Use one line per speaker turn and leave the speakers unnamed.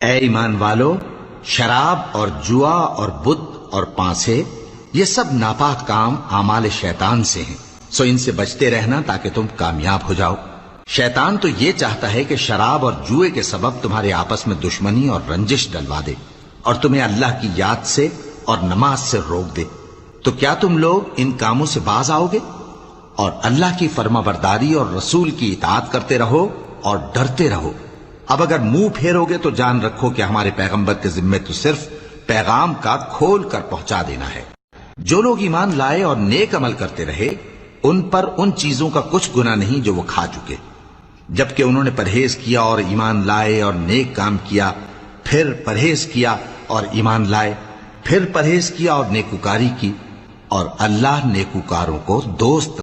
ए ईमान वालो, शराब और जुआ और बुत और पांसे ये सब नापाक काम आमाल शैतान से हैं। सो इनसे बचते रहना ताकि तुम कामयाब हो जाओ। शैतान तो ये चाहता है कि शराब और जुए के सबब तुम्हारे आपस में दुश्मनी और रंजिश डलवा दे और तुम्हें अल्लाह की याद से और नमाज से रोक दे। तो क्या तुम लोग इन कामों से बाज आओगे और अल्लाह की फर्माबरदारी और रसूल की इताअत करते रहो और डरते रहो। अब अगर मुंह फेरोगे तो जान रखो कि हमारे पैगंबर के जिम्मे तो सिर्फ पैगाम का खोल कर पहुंचा देना है। जो लोग ईमान लाए और नेक अमल करते रहे उन पर उन चीजों का कुछ गुनाह नहीं जो वो खा चुके, जबकि उन्होंने परहेज किया और ईमान लाए और नेक काम किया, फिर परहेज किया और ईमान लाए, फिर परहेज किया और नेकुकारी की, और अल्लाह नेकुकारों को दोस्त